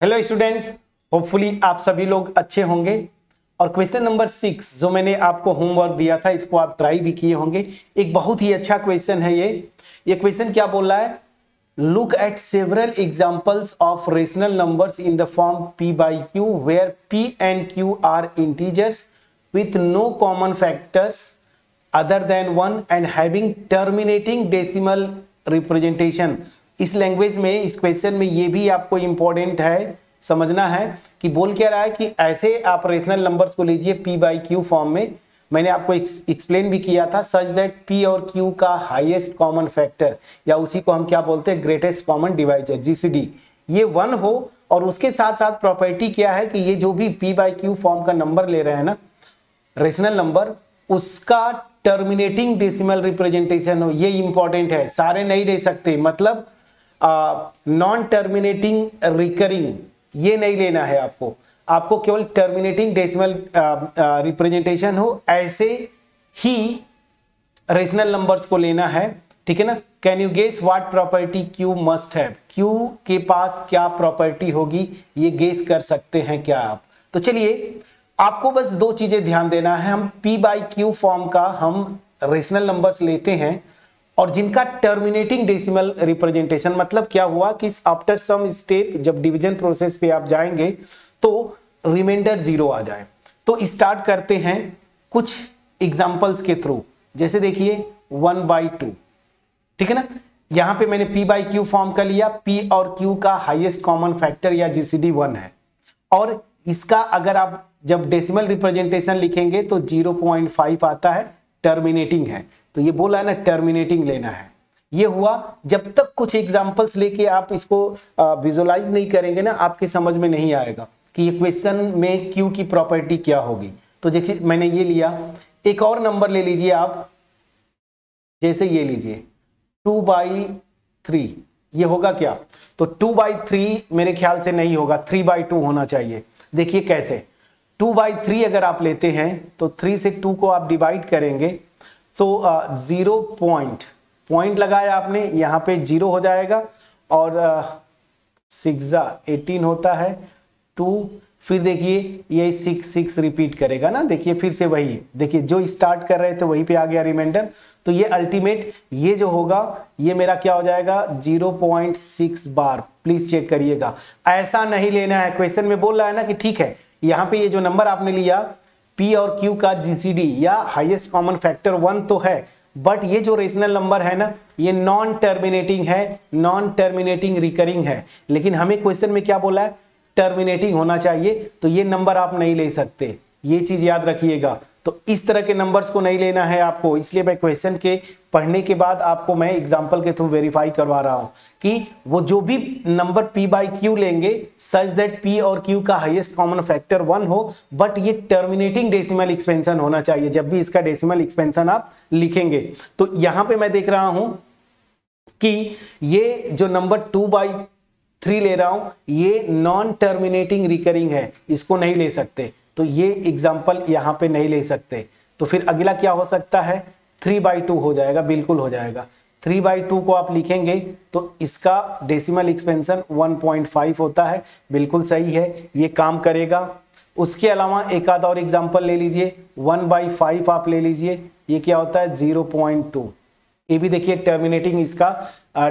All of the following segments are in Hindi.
हेलो स्टूडेंट्स, होपफुली आप सभी लोग अच्छे होंगे। और क्वेश्चन नंबर 6 जो मैंने आपको होमवर्क दिया था, इसको आप ट्राई भी किए होंगे। एक बहुत ही अच्छा क्वेश्चन है ये क्वेश्चन क्या बोल रहा है? Look at several examples of rational numbers in the form p by q where p and q are integers with no common factors other than 1 and having terminating decimal representation. इस लैंग्वेज में, इस क्वेश्चन में ये भी आपको इंपॉर्टेंट है, समझना है कि बोल क्या रहा है कि ऐसे आप रेशनल नंबर्स को लीजिए p बाई q फॉर्म में। मैंने आपको एक्सप्लेन भी किया था, सच दैट p और q का हाईएस्ट कॉमन फैक्टर या उसी को हम क्या बोलते हैं, ग्रेटेस्ट कॉमन डिवाइजर GCD, ये 1 हो। और उसके साथ साथ प्रॉपर्टी क्या है कि ये जो भी p बाई q फॉर्म का नंबर ले रहे हैं ना, रेशनल नंबर, उसका टर्मिनेटिंग डेसिमल रिप्रेजेंटेशन हो। ये इंपॉर्टेंट है, सारे नहीं ले सकते। मतलब नॉन टर्मिनेटिंग रिकरिंग ये नहीं लेना है आपको केवल टर्मिनेटिंग डेसिमल रिप्रेजेंटेशन हो, ऐसे ही रेशनल नंबर्स को लेना है। ठीक है ना? Can you guess what property Q must have? Q के पास क्या प्रॉपर्टी होगी, ये गेस कर सकते हैं क्या आप? तो चलिए, आपको बस दो चीजें ध्यान देना है। हम p बाई q फॉर्म का हम रेशनल नंबर्स लेते हैं और जिनका टर्मिनेटिंग डेसिमल रिप्रेजेंटेशन, मतलब क्या हुआ कि आफ्टर सम स्टेप जब डिवीजन प्रोसेस पे आप जाएंगे तो रिमाइंडर 0 आ जाए। तो स्टार्ट करते हैं कुछ एग्जांपल्स के थ्रू। जैसे देखिए 1/2, ठीक है ना? यहां पे मैंने p बाई q फॉर्म का लिया। p और q का हाईएस्ट कॉमन फैक्टर या GCD 1 है, और इसका अगर आप जब डेसिमल रिप्रेजेंटेशन लिखेंगे तो 0.5 आता है, टर्मिनेटिंग है। तो ये बोला है ना, टर्मिनेटिंग लेना है। ये हुआ। जब तक कुछ एग्जांपल्स लेके आप इसको विजुअलाइज नहीं करेंगे ना, आपके समझ में नहीं आएगा कि ये क्वेश्चन में Q की प्रॉपर्टी क्या होगी। तो जैसे मैंने ये लिया, एक और नंबर ले लीजिए आप, जैसे ये लीजिए 2/3। ये होगा क्या? तो 2/3 मेरे ख्याल से नहीं होगा, 3/2 होना चाहिए। देखिए कैसे, 2/3 अगर आप लेते हैं तो 3 से 2 को आप डिवाइड करेंगे तो 0 पॉइंट लगाया आपने, यहाँ पे 0 हो जाएगा। और 6 18 होता है, 2, फिर देखिए ये 6 रिपीट करेगा ना। देखिए फिर से वही, देखिए जो स्टार्ट कर रहे थे वहीं पे आ गया रिमाइंडर। तो ये अल्टीमेट, ये जो होगा ये मेरा क्या हो जाएगा, 0.6 बार। प्लीज चेक करिएगा, ऐसा नहीं लेना है। क्वेश्चन में बोल रहा है ना कि ठीक है, यहाँ पे ये जो नंबर आपने लिया p और q का GCD या हाईएस्ट कॉमन फैक्टर 1 तो है, बट ये जो रेशनल नंबर है ना, ये नॉन टर्मिनेटिंग है, नॉन टर्मिनेटिंग रिकरिंग है। लेकिन हमें क्वेश्चन में क्या बोला है, टर्मिनेटिंग होना चाहिए। तो ये नंबर आप नहीं ले सकते, ये चीज याद रखिएगा। तो इस तरह के नंबर्स को नहीं लेना है आपको। इसलिए मैं क्वेश्चन के पढ़ने के बाद आपको मैं एग्जांपल के थ्रू वेरीफाई करवा रहा हूं कि वो जो भी नंबर p बाई q लेंगे, सच दैट p और q का हाईएस्ट कॉमन फैक्टर 1 हो, बट ये टर्मिनेटिंग डेसिमल एक्सपेंशन होना चाहिए जब भी इसका डेसिमल एक्सपेंशन आप लिखेंगे। तो यहां पे मैं देख रहा हूं कि ये जो नंबर 2/3 ले रहा हूं, ये नॉन टर्मिनेटिंग रिकरिंग है, इसको नहीं ले सकते। तो ये एग्जाम्पल यहां पे नहीं ले सकते। तो फिर अगला क्या हो सकता है, 3/2 हो जाएगा, बिल्कुल हो जाएगा। 3/2 को आप लिखेंगे तो इसका डेसिमल एक्सपेंशन 1.5 होता है, बिल्कुल सही है, ये काम करेगा। उसके अलावा एक आध और एग्जाम्पल ले लीजिए, 1/5 आप ले लीजिए, ये क्या होता है, 0.2। ये भी देखिए टर्मिनेटिंग इसका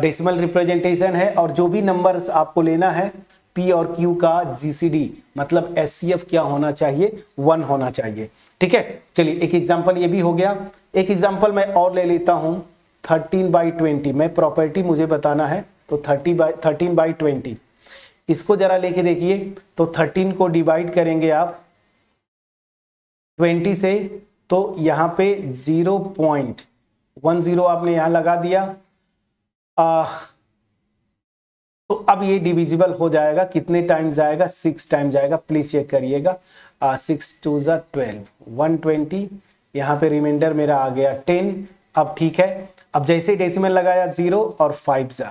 डेसिमल रिप्रेजेंटेशन है। और जो भी नंबर्स आपको लेना है, p और q का GCD मतलब SCF क्या होना चाहिए, 1 होना चाहिए। ठीक है, चलिए एक एग्जांपल ये भी हो गया। एक एग्जांपल मैं और ले लेता हूं, 13/20 में प्रॉपर्टी मुझे बताना है। तो 13/20 इसको जरा लेके देखिए। तो 13 को डिवाइड करेंगे आप 20 से, तो यहां पे 0.10 आपने यहां लगा दिया। तो अब ये डिविजिबल हो जाएगा, कितने टाइम जाएगा, 6 टाइम जाएगा। प्लीज चेक करिएगा, 6 2 12 120। यहाँ पे रिमाइंडर मेरा आ गया 10। अब ठीक है, अब जैसे डेसिमल लगाया 0 और 5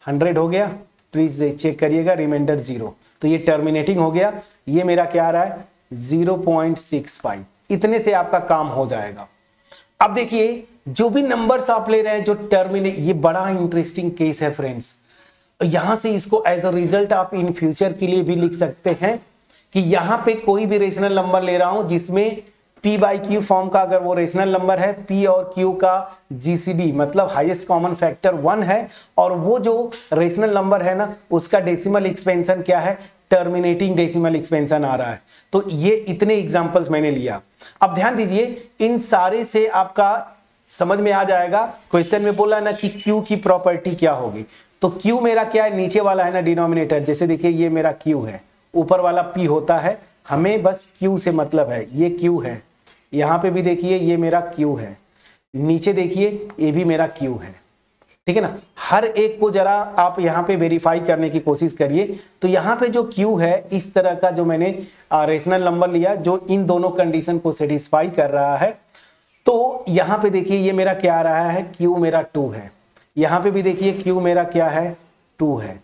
100 हो गया। प्लीज चेक करिएगा, रिमाइंडर 0। तो ये टर्मिनेटिंग हो गया। ये मेरा क्या आ रहा है, 0.65। इतने से आपका काम हो जाएगा। अब देखिए जो भी नंबर्स आप ले रहे हैं जो टर्मिनेट, ये बड़ा इंटरेस्टिंग केस है फ्रेंड्स। यहां से इसको एज अ रिजल्ट आप इन फ्यूचर के लिए भी लिख सकते हैं कि यहां पे कोई भी रेशनल नंबर ले रहा हूं जिसमें p बाई क्यू फॉर्म का अगर वो रेशनल नंबर है, p और q का GCD मतलब हाईएस्ट कॉमन फैक्टर 1 है, और वो जो रेशनल नंबर है ना उसका डेसिमल एक्सपेंशन क्या है, टर्मिनेटिंग डेसिमल एक्सपेंशन आ रहा है। तो ये इतने एग्जांपल्स मैंने लिया। अब ध्यान दीजिए, इन सारे से आपका समझ में आ जाएगा। क्वेश्चन में बोला ना कि q की प्रॉपर्टी क्या होगी, तो q मेरा क्या है, नीचे वाला है ना डिनोमिनेटर, जैसे देखिए ये मेरा q है, ऊपर वाला p होता है, हमें बस q से मतलब है, ये q है, यहां पे भी देखिए ये मेरा q है, नीचे देखिए ये भी मेरा q है, ठीक है ना। हर एक को जरा आप यहां पे वेरीफाई करने की कोशिश करिए। तो यहां पे जो q है इस तरह का जो मैंने रेशनल नंबर लिया जो इन दोनों कंडीशन को सेटिस्फाई कर रहा है, तो यहां पे देखिए ये मेरा क्या आ रहा है, q मेरा 2 है, यहां पे भी देखिए q मेरा क्या है, 2 है,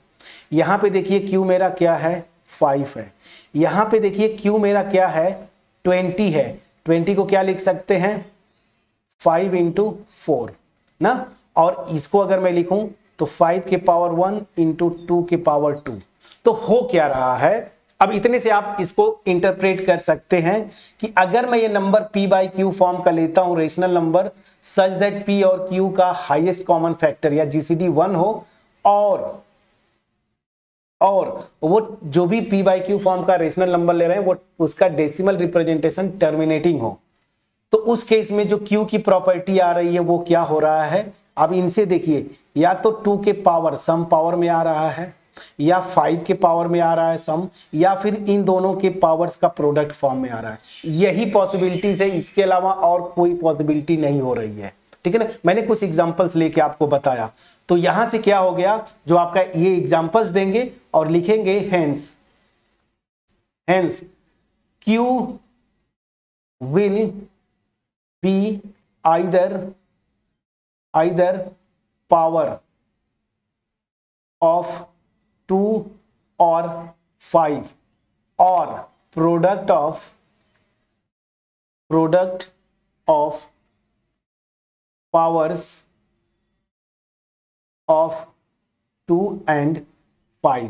यहां पे देखिए q मेरा क्या है, 5 है, यहां पे देखिए q मेरा क्या है, 20 है। 20 को क्या लिख सकते हैं, 5 इंटू 4 ना, और इसको अगर मैं लिखूं तो 5 के पावर 1 इंटू 2 के पावर 2। तो हो क्या रहा है, अब इतने से आप इसको इंटरप्रेट कर सकते हैं कि अगर मैं ये number p by Q form का लेता हूं rational number such that p और q का हाईएस्ट कॉमन फैक्टर या GCD 1 हो, और वो जो भी p बाई क्यू फॉर्म का रेशनल नंबर ले रहे हैं वो उसका डेसिमल रिप्रेजेंटेशन टर्मिनेटिंग हो, तो उस केस में जो q की प्रॉपर्टी आ रही है वो क्या हो रहा है। अब इनसे देखिए, या तो 2 के पावर सम पावर में आ रहा है, या 5 के पावर में आ रहा है सम, या फिर इन दोनों के पावर्स का प्रोडक्ट फॉर्म में आ रहा है। यही पॉसिबिलिटीज है, इसके अलावा और कोई पॉसिबिलिटी नहीं हो रही है, ठीक है ना। मैंने कुछ एग्जांपल्स लेके आपको बताया। तो यहां से क्या हो गया, जो आपका ये एग्जांपल्स देंगे और लिखेंगे hence Q will be either power of 2 or 5 or product of powers of 2 and 5।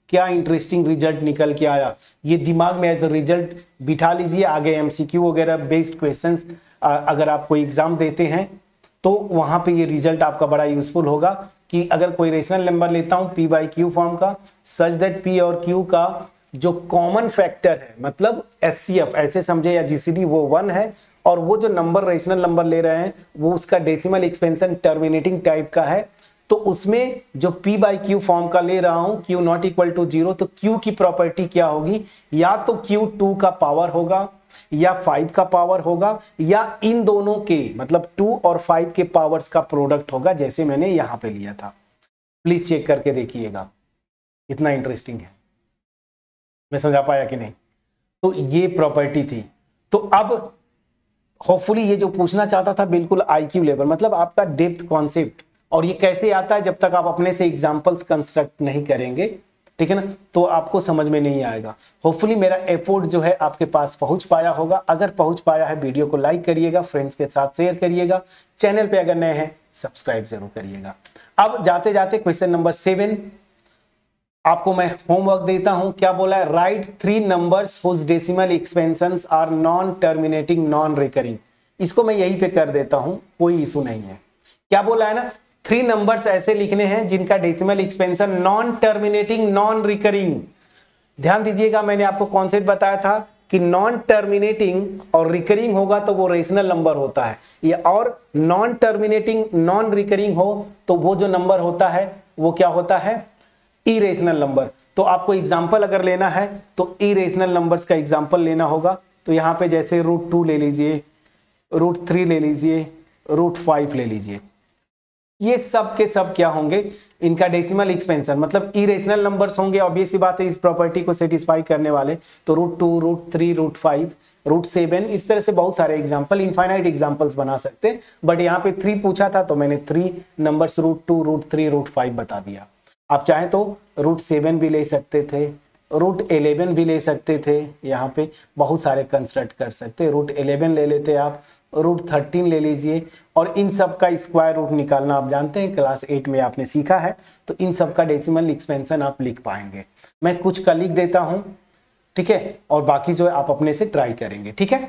क्या इंटरेस्टिंग रिजल्ट निकल के आया, ये दिमाग में एज अ रिजल्ट बिठा लीजिए। आगे एमसीक्यू वगैरह बेस्ड क्वेश्चंस अगर आप कोई एग्जाम देते हैं तो वहां पे ये रिजल्ट आपका बड़ा यूजफुल होगा कि अगर कोई रेशनल नंबर लेता हूं p बाई क्यू फॉर्म का सच दैट p और q का जो कॉमन फैक्टर है मतलब HCF ऐसे समझे या GCD वो 1 है, और वो जो नंबर रेशनल नंबर ले रहे हैं वो उसका डेसिमल एक्सपेंशन टर्मिनेटिंग टाइप का है, तो उसमें जो p बाई क्यू फॉर्म का ले रहा हूं q नॉट इक्वल टू 0, तो q की प्रॉपर्टी क्या होगी, या तो q 2 का पावर होगा या 5 का पावर होगा, या इन दोनों के मतलब 2 और 5 के पावर्स का प्रोडक्ट होगा, जैसे मैंने यहां पे लिया था। प्लीज चेक करके देखिएगा, इतना इंटरेस्टिंग है। मैं समझा पाया कि नहीं। तो ये प्रॉपर्टी थी। तो अब होपफुली ये जो पूछना चाहता था बिल्कुल IQ लेवल मतलब आपका डेप्थ कॉन्सेप्ट, और ये कैसे आता है जब तक आप अपने से एग्जांपल्स कंस्ट्रक्ट नहीं करेंगे, ठीक है ना, तो आपको समझ में नहीं आएगा। होपफुली मेरा एफर्ट जो है आपके पास पहुंच पाया होगा। अगर पहुंच पाया है वीडियो को लाइक करिएगा, फ्रेंड्स के साथ शेयर करिएगा, चैनल पे अगर नए हैं सब्सक्राइब जरूर करिएगा। अब जाते जाते क्वेश्चन नंबर 7 आपको मैं होमवर्क देता हूं। क्या बोला है, write 3 numbers whose decimal expansions are non terminating non recurring. इसको मैं यहीं पे कर देता हूं, कोई इशू नहीं है। क्या बोला है ना, 3 नंबर्स ऐसे लिखने हैं जिनका decimal expansion non terminating non recurring. ध्यान दीजिएगा, मैंने आपको कॉन्सेप्ट बताया था कि नॉन टर्मिनेटिंग और रिकरिंग होगा तो वो रेशनल नंबर होता है, ये और नॉन टर्मिनेटिंग नॉन रिकरिंग हो तो वो जो नंबर होता है वो क्या होता है, इरेशनल नंबर। तो आपको एग्जांपल अगर लेना है तो इरेशनल नंबर्स का एग्जांपल लेना होगा। तो यहां पे जैसे √2 ले लीजिए, √3 ले लीजिए, √5 ले लीजिए, ये सब के सब क्या होंगे, इनका डेसिमल एक्सपेंशन मतलब इरेशनल नंबर्स होंगे। ऑब्वियस सी बात है इस प्रॉपर्टी को सेटिस्फाई करने वाले। तो √2, √3, √5, √7, इस तरह से बहुत सारे एग्जांपल, इनफाइनाइट एग्जांपल्स बना सकते हैं, बट यहाँ पे 3 पूछा था तो मैंने 3 नंबर्स √2, √3, √5 बता दिया। आप चाहें तो √7 भी ले सकते थे, √11 भी ले सकते थे, यहाँ पे बहुत सारे कंस्ट्रक्ट कर सकते, √11 ले लेते आप, √13 ले लीजिए, और इन सब का स्क्वायर रूट निकालना आप जानते हैं, क्लास 8 में आपने सीखा है, तो इन सब का डेसिमल एक्सपेंशन आप लिख पाएंगे। मैं कुछ का लिख देता हूँ, ठीक है, और बाकी जो है आप अपने से ट्राई करेंगे, ठीक है।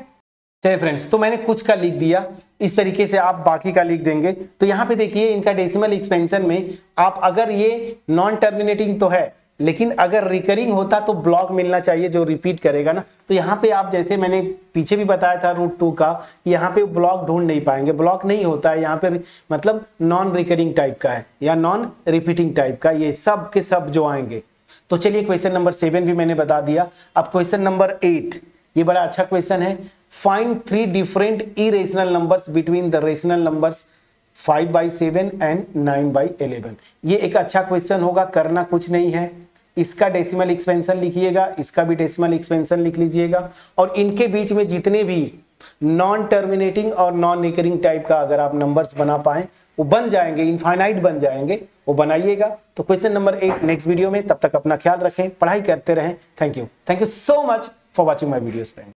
चलिए फ्रेंड्स, तो मैंने कुछ का लिख दिया, इस तरीके से आप बाकी का लिख देंगे। तो यहाँ पे देखिए इनका डेसिमल एक्सपेंशन में आप अगर ये नॉन टर्मिनेटिंग तो है, लेकिन अगर रिकरिंग होता तो ब्लॉक मिलना चाहिए जो रिपीट करेगा ना। तो यहाँ पे आप जैसे मैंने पीछे भी बताया था √2 का, यहाँ पे ब्लॉक ढूंढ नहीं पाएंगे, ब्लॉक नहीं होता है यहाँ पे, मतलब नॉन रिकरिंग टाइप का है या नॉन रिपीटिंग टाइप का, ये सब के सब जो आएंगे। तो चलिए क्वेश्चन नंबर 7 भी मैंने बता दिया। अब क्वेश्चन नंबर 8, ये बड़ा अच्छा क्वेश्चन है। Find 3 different irrational numbers between the rational numbers 5/7 and 9/11। ये एक अच्छा क्वेश्चन होगा, करना कुछ नहीं है, इसका डेसिमल एक्सपेंशन लिखिएगा, इसका भी डेसिमल एक्सपेंशन लिख लीजिएगा, और इनके बीच में जितने भी नॉन टर्मिनेटिंग और नॉन रिकरिंग टाइप का अगर आप नंबर्स बना पाए, वो बन जाएंगे, इनफाइनाइट बन जाएंगे, वो बनाइएगा। तो क्वेश्चन नंबर 8 नेक्स्ट वीडियो में, तब तक अपना ख्याल रखें, पढ़ाई करते रहें। Thank you so much for watching my videos friend.